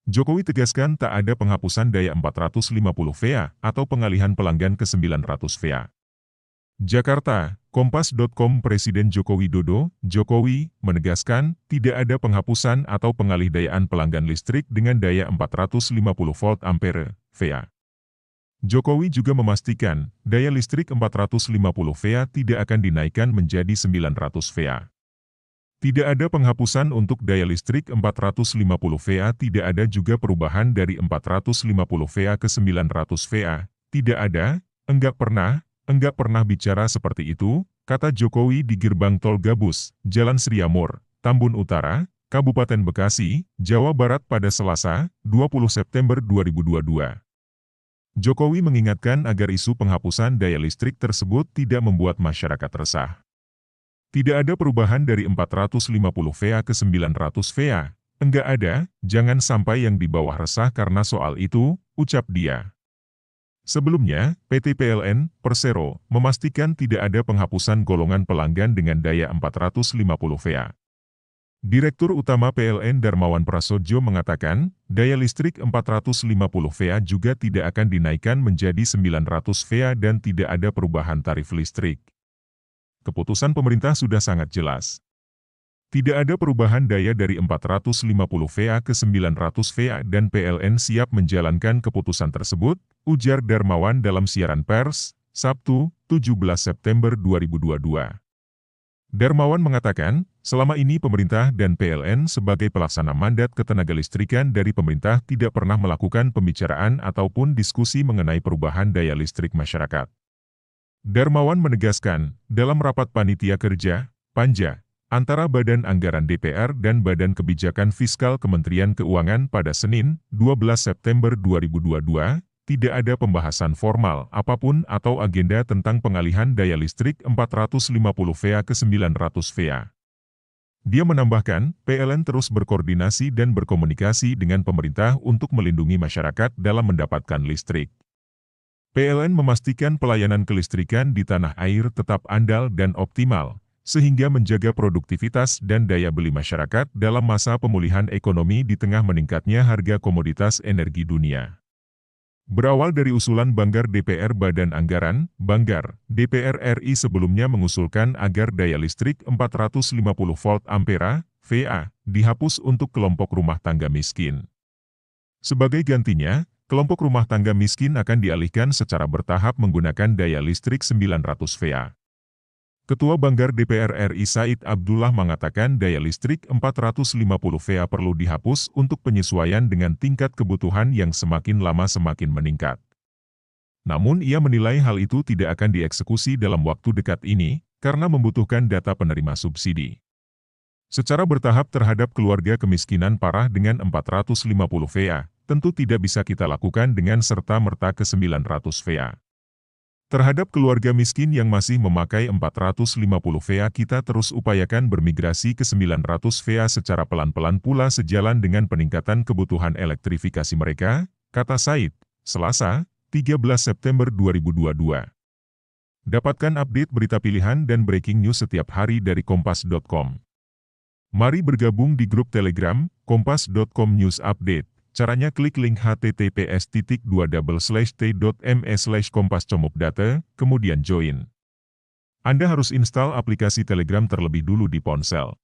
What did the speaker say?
Jokowi tegaskan tak ada penghapusan daya 450 VA atau pengalihan pelanggan ke 900 VA. Jakarta, Kompas.com. Presiden Joko Widodo, Jokowi, menegaskan tidak ada penghapusan atau pengalih-dayaan pelanggan listrik dengan daya 450 volt ampere, VA. Jokowi juga memastikan, daya listrik 450 VA tidak akan dinaikkan menjadi 900 VA. Tidak ada penghapusan untuk daya listrik 450 VA, tidak ada juga perubahan dari 450 VA ke 900 VA. Tidak ada, enggak pernah bicara seperti itu, kata Jokowi di gerbang tol Gabus, Jalan Sriamur, Tambun Utara, Kabupaten Bekasi, Jawa Barat pada Selasa, 20 September 2022. Jokowi mengingatkan agar isu penghapusan daya listrik tersebut tidak membuat masyarakat resah. Tidak ada perubahan dari 450 VA ke 900 VA. Enggak ada, jangan sampai yang di bawah resah karena soal itu, ucap dia. Sebelumnya, PT PLN, Persero, memastikan tidak ada penghapusan golongan pelanggan dengan daya 450 VA. Direktur Utama PLN Darmawan Prasojo mengatakan, daya listrik 450 VA juga tidak akan dinaikkan menjadi 900 VA dan tidak ada perubahan tarif listrik. Keputusan pemerintah sudah sangat jelas. Tidak ada perubahan daya dari 450 VA ke 900 VA dan PLN siap menjalankan keputusan tersebut, ujar Darmawan dalam siaran pers, Sabtu, 17 September 2022. Darmawan mengatakan, selama ini pemerintah dan PLN sebagai pelaksana mandat ketenagalistrikan dari pemerintah tidak pernah melakukan pembicaraan ataupun diskusi mengenai perubahan daya listrik masyarakat. Darmawan menegaskan, dalam rapat panitia kerja, Panja, antara Badan Anggaran DPR dan Badan Kebijakan Fiskal Kementerian Keuangan pada Senin, 12 September 2022, tidak ada pembahasan formal apapun atau agenda tentang pengalihan daya listrik 450 VA ke 900 VA. Dia menambahkan, PLN terus berkoordinasi dan berkomunikasi dengan pemerintah untuk melindungi masyarakat dalam mendapatkan listrik. PLN memastikan pelayanan kelistrikan di tanah air tetap andal dan optimal, sehingga menjaga produktivitas dan daya beli masyarakat dalam masa pemulihan ekonomi di tengah meningkatnya harga komoditas energi dunia. Berawal dari usulan Banggar DPR Badan Anggaran, Banggar, DPR RI sebelumnya mengusulkan agar daya listrik 450 volt ampere, VA, dihapus untuk kelompok rumah tangga miskin. Sebagai gantinya, kelompok rumah tangga miskin akan dialihkan secara bertahap menggunakan daya listrik 900 VA. Ketua Banggar DPR RI Said Abdullah mengatakan daya listrik 450 VA perlu dihapus untuk penyesuaian dengan tingkat kebutuhan yang semakin lama semakin meningkat. Namun ia menilai hal itu tidak akan dieksekusi dalam waktu dekat ini, karena membutuhkan data penerima subsidi. Secara bertahap terhadap keluarga kemiskinan parah dengan 450 VA, tentu tidak bisa kita lakukan dengan serta-merta ke 900 VA. Terhadap keluarga miskin yang masih memakai 450 VA kita terus upayakan bermigrasi ke 900 VA secara pelan-pelan pula sejalan dengan peningkatan kebutuhan elektrifikasi mereka, kata Said, Selasa, 13 September 2022. Dapatkan update berita pilihan dan breaking news setiap hari dari Kompas.com. Mari bergabung di grup Telegram, Kompas.com News Update. Caranya klik link https://t.me/kompas.com.data, kemudian join. Anda harus install aplikasi Telegram terlebih dulu di ponsel.